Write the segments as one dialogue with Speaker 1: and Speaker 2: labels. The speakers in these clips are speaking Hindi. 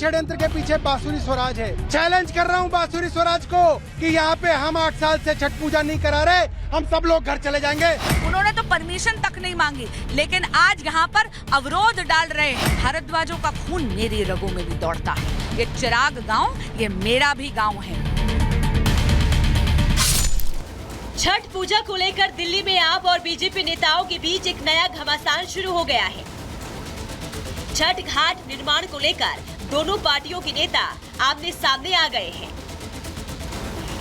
Speaker 1: षड्यंत्र के पीछे बांसुरी स्वराज है। चैलेंज कर रहा हूँ बांसुरी स्वराज को कि यहाँ पे हम 8 साल से छठ पूजा नहीं करा रहे, हम सब लोग घर चले जाएंगे।
Speaker 2: उन्होंने तो परमिशन तक नहीं मांगी, लेकिन आज यहाँ पर अवरोध डाल रहे हैं। भारद्वाजों का खून मेरी रगों में भी दौड़ता है। ये चिराग गांव, ये मेरा भी गांव है।
Speaker 3: छठ पूजा को लेकर दिल्ली में आप और बीजेपी नेताओं के बीच एक नया घमासान शुरू हो गया है। छठ घाट निर्माण को लेकर दोनों पार्टियों के नेता आमने सामने आ गए हैं।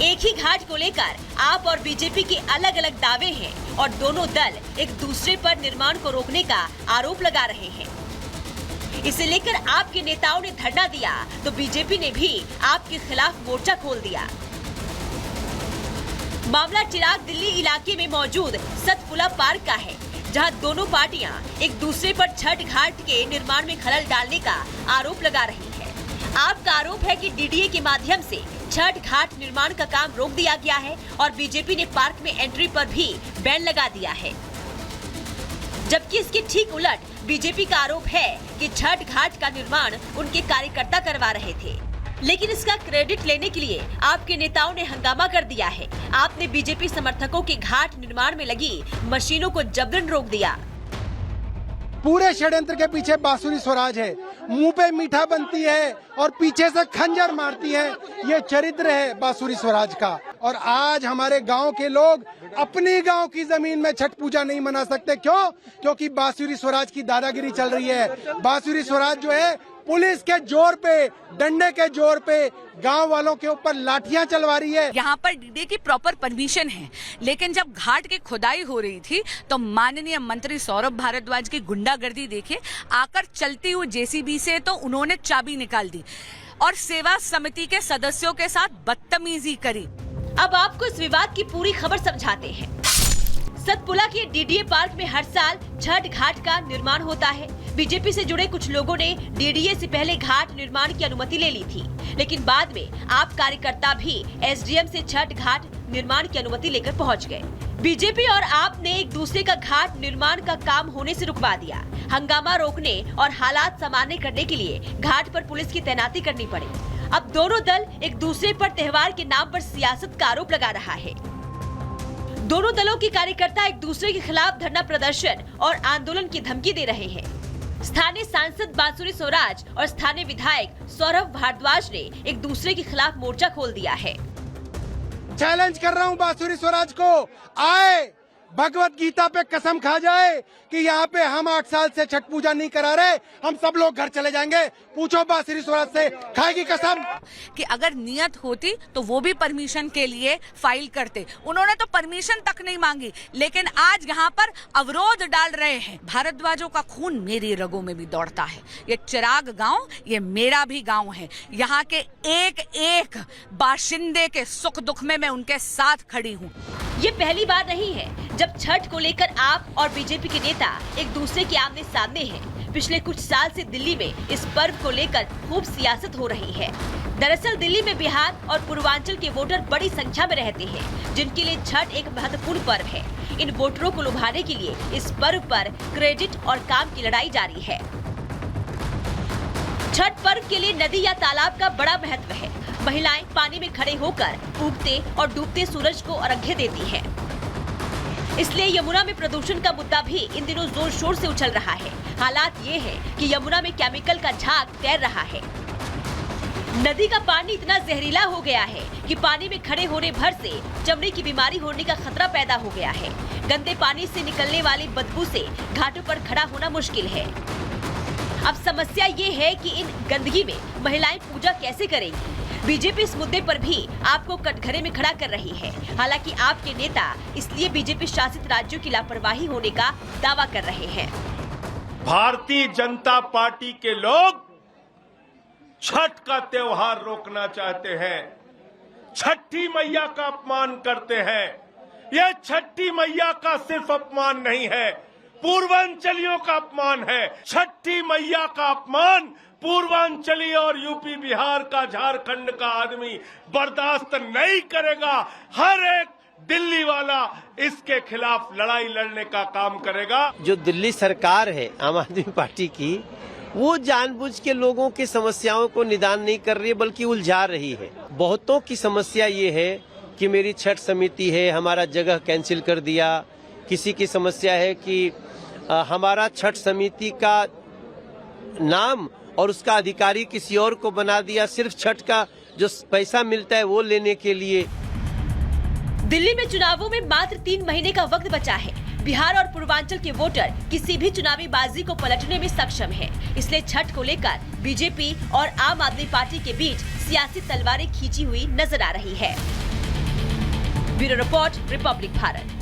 Speaker 3: एक ही घाट को लेकर आप और बीजेपी के अलग अलग दावे हैं और दोनों दल एक दूसरे पर निर्माण को रोकने का आरोप लगा रहे हैं। इसे लेकर आपके नेताओं ने धरना दिया तो बीजेपी ने भी आपके खिलाफ मोर्चा खोल दिया। मामला चिराग दिल्ली इलाके में मौजूद सतपुला पार्क का है, जहां दोनों पार्टियां एक दूसरे पर छठ घाट के निर्माण में खलल डालने का आरोप लगा रही है। आपका आरोप है कि डीडीए के माध्यम से छठ घाट निर्माण का काम रोक दिया गया है और बीजेपी ने पार्क में एंट्री पर भी बैन लगा दिया है। जबकि इसके ठीक उलट बीजेपी का आरोप है कि छठ घाट का निर्माण उनके कार्यकर्ता करवा रहे थे, लेकिन इसका क्रेडिट लेने के लिए आपके नेताओं ने हंगामा कर दिया है। आपने बीजेपी समर्थकों के घाट निर्माण में लगी मशीनों को जबरन रोक दिया।
Speaker 1: पूरे षड्यंत्र के पीछे बांसुरी स्वराज है। मुंह पे मीठा बनती है और पीछे से खंजर मारती है। ये चरित्र है बांसुरी स्वराज का। और आज हमारे गांव के लोग अपनी गांव की जमीन में छठ पूजा नहीं मना सकते। क्यों? क्योंकि बांसुरी स्वराज की दादागिरी चल रही है। बांसुरी स्वराज जो है पुलिस के जोर पे, डंडे के जोर पे गांव वालों के ऊपर लाठियां चलवा रही है।
Speaker 2: यहाँ पर डीडीए की प्रॉपर परमिशन है, लेकिन जब घाट की खुदाई हो रही थी तो माननीय मंत्री सौरभ भारद्वाज की गुंडागर्दी देखे, आकर चलती हुई जेसीबी से तो उन्होंने चाबी निकाल दी और सेवा समिति के सदस्यों के साथ बदतमीजी करी।
Speaker 3: अब आपको इस विवाद की पूरी खबर समझाते हैं। सतपुला के डीडीए पार्क में हर साल छठ घाट का निर्माण होता है। बीजेपी से जुड़े कुछ लोगों ने डीडीए से पहले घाट निर्माण की अनुमति ले ली थी, लेकिन बाद में आप कार्यकर्ता भी एसडीएम से छठ घाट निर्माण की अनुमति लेकर पहुंच गए। बीजेपी और आप ने एक दूसरे का घाट निर्माण का काम होने से रुकवा दिया। हंगामा रोकने और हालात सामान्य करने के लिए घाट पर पुलिस की तैनाती करनी पड़ी। अब दोनों दल एक दूसरे पर त्योहार के नाम पर सियासत का आरोप लगा रहा है। दोनों दलों के कार्यकर्ता एक दूसरे के खिलाफ धरना प्रदर्शन और आंदोलन की धमकी दे रहे हैं। स्थानीय सांसद बांसुरी स्वराज और स्थानीय विधायक सौरभ भारद्वाज ने एक दूसरे के खिलाफ मोर्चा खोल दिया है।
Speaker 1: चैलेंज कर रहा हूँ बांसुरी स्वराज को, आए भगवत गीता पे कसम खा जाए कि यहाँ पे हम 8 साल से छठ पूजा नहीं करा रहे, हम सब लोग घर चले जाएंगे। पूछो बांसुरी स्वराज से, खाएगी कसम
Speaker 2: कि अगर नियत होती तो वो भी परमिशन के लिए फाइल करते। उन्होंने तो परमिशन तक नहीं मांगी, लेकिन आज यहाँ पर अवरोध डाल रहे हैं। भारद्वाजों का खून मेरी रगों में भी दौड़ता है। ये चिराग गांव, ये मेरा भी गांव है। यहाँ के एक एक बाशिंदे के सुख दुख में मैं उनके साथ खड़ी हूँ।
Speaker 3: ये पहली बार नहीं है जब छठ को लेकर आप और बीजेपी के नेता एक दूसरे के आमने सामने हैं। पिछले कुछ साल से दिल्ली में इस पर्व को लेकर खूब सियासत हो रही है। दरअसल दिल्ली में बिहार और पूर्वांचल के वोटर बड़ी संख्या में रहते हैं, जिनके लिए छठ एक महत्वपूर्ण पर्व है। इन वोटरों को लुभाने के लिए इस पर्व पर क्रेडिट और काम की लड़ाई जारी है। छठ पर्व के लिए नदी या तालाब का बड़ा महत्व है। महिलाएं पानी में खड़े होकर उगते और डूबते सूरज को अर्घ्य देती हैं। इसलिए यमुना में प्रदूषण का मुद्दा भी इन दिनों जोर शोर से उछल रहा है। हालात ये है कि यमुना में केमिकल का झाग तैर रहा है। नदी का पानी इतना जहरीला हो गया है कि पानी में खड़े होने भर से चमड़ी की बीमारी होने का खतरा पैदा हो गया है। गंदे पानी से निकलने वाली बदबू से घाटों पर खड़ा होना मुश्किल है। अब समस्या ये है कि इन गंदगी में महिलाएं पूजा कैसे करेंगी। बीजेपी इस मुद्दे पर भी आपको कटघरे में खड़ा कर रही है। हालांकि आपके नेता इसलिए बीजेपी शासित राज्यों की लापरवाही होने का दावा कर रहे हैं।
Speaker 4: भारतीय जनता पार्टी के लोग छठ का त्योहार रोकना चाहते हैं, छठी मैया का अपमान करते हैं। यह छठी मैया का सिर्फ अपमान नहीं है, पूर्वांचलियों का अपमान है। छठी मैया का अपमान पूर्वांचली और यूपी बिहार का, झारखंड का आदमी बर्दाश्त नहीं करेगा। हर एक दिल्ली वाला इसके खिलाफ लड़ाई लड़ने का काम करेगा।
Speaker 5: जो दिल्ली सरकार है आम आदमी पार्टी की, वो जानबूझ के लोगों की समस्याओं को निदान नहीं कर रही है, बल्कि उलझा रही है। बहुतों की समस्या ये है कि मेरी छठ समिति है, हमारा जगह कैंसिल कर दिया। किसी की समस्या है कि हमारा छठ समिति का नाम और उसका अधिकारी किसी और को बना दिया, सिर्फ छठ का जो पैसा मिलता है वो लेने के लिए।
Speaker 3: दिल्ली में चुनावों में मात्र 3 महीने का वक्त बचा है। बिहार और पूर्वांचल के वोटर किसी भी चुनावी बाजी को पलटने में सक्षम हैं। इसलिए छठ को लेकर बीजेपी और आम आदमी पार्टी के बीच सियासी तलवारें खींची हुई नजर आ रही है। Bureau report, Republic Bharat.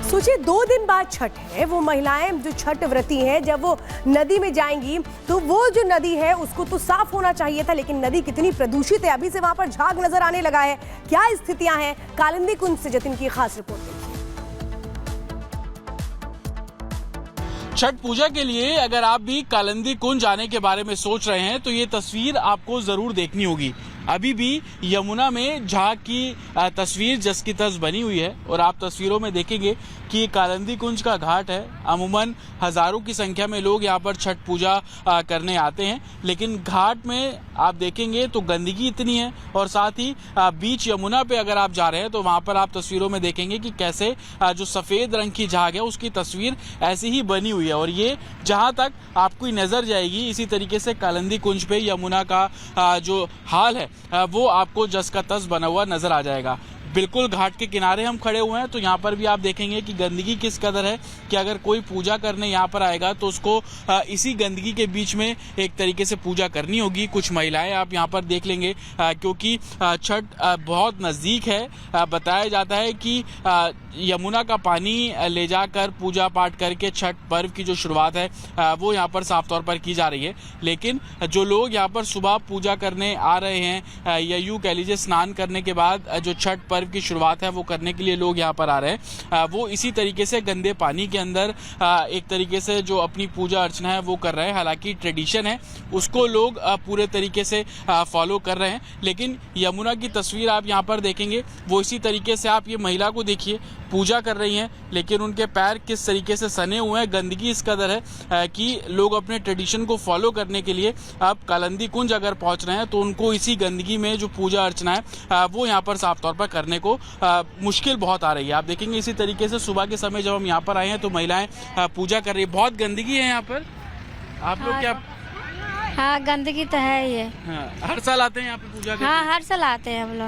Speaker 6: सोचिए 2 दिन बाद छठ है। वो महिलाएं जो छठ व्रती हैं, जब वो नदी में जाएंगी तो वो जो नदी है उसको तो साफ होना चाहिए था, लेकिन नदी कितनी प्रदूषित है। अभी से वहां पर झाग नजर आने लगा है। क्या स्थितियां हैं, कालिंदी कुंज से जतिन की खास रिपोर्ट देखिए।
Speaker 7: छठ पूजा के लिए अगर आप भी कालिंदी कुंज आने के बारे में सोच रहे हैं तो ये तस्वीर आपको जरूर देखनी होगी। अभी भी यमुना में झाग की तस्वीर जस की तस बनी हुई है और आप तस्वीरों में देखेंगे कि ये कालिंदी कुंज का घाट है। अमूमन हजारों की संख्या में लोग यहाँ पर छठ पूजा करने आते हैं, लेकिन घाट में आप देखेंगे तो गंदगी इतनी है और साथ ही बीच यमुना पे अगर आप जा रहे हैं तो वहां पर आप तस्वीरों में देखेंगे कि कैसे जो सफेद रंग की झाग है उसकी तस्वीर ऐसी ही बनी हुई है। और ये जहां तक आपको नजर जाएगी इसी तरीके से कालिंदी कुंज पे यमुना का जो हाल है वो आपको जस का तस बना हुआ नजर आ जाएगा। बिल्कुल घाट के किनारे हम खड़े हुए हैं तो यहाँ पर भी आप देखेंगे कि गंदगी किस कदर है कि अगर कोई पूजा करने यहाँ पर आएगा तो उसको इसी गंदगी के बीच में एक तरीके से पूजा करनी होगी। कुछ महिलाएं आप यहाँ पर देख लेंगे क्योंकि छठ बहुत नज़दीक है। बताया जाता है कि यमुना का पानी ले जाकर पूजा पाठ करके छठ पर्व की जो शुरुआत है वो यहाँ पर साफ तौर पर की जा रही है। लेकिन जो लोग यहाँ पर सुबह पूजा करने आ रहे हैं या यूँ कह लीजिए स्नान करने के बाद जो छठ पर्व की शुरुआत है वो करने के लिए लोग यहाँ पर आ रहे हैं, वो इसी तरीके से गंदे पानी के अंदर एक तरीके से जो अपनी पूजा अर्चना है वो कर रहे हैं। हालांकि ट्रेडिशन है उसको लोग पूरे तरीके से फॉलो कर रहे हैं, लेकिन यमुना की तस्वीर आप यहाँ पर देखेंगे वो इसी तरीके से। आप ये महिला को देखिए, पूजा कर रही हैं लेकिन उनके पैर किस तरीके से सने हुए हैं। गंदगी इस कदर है कि लोग अपने ट्रेडिशन को फॉलो करने के लिए अब कालिंदी कुंज अगर पहुंच रहे हैं तो उनको इसी गंदगी में जो पूजा अर्चना है वो यहाँ पर साफ तौर पर करने को मुश्किल बहुत आ रही है। आप देखेंगे इसी तरीके से सुबह के समय जब हम यहाँ पर आए हैं तो महिलाएं पूजा कर रही है। बहुत गंदगी है यहाँ पर। आप लोग क्या?
Speaker 8: हाँ, गंदगी तो है ही है।
Speaker 7: हर साल आते हैं यहाँ पे पूजा करने?
Speaker 8: हाँ, हर साल आते हैं हम लोग।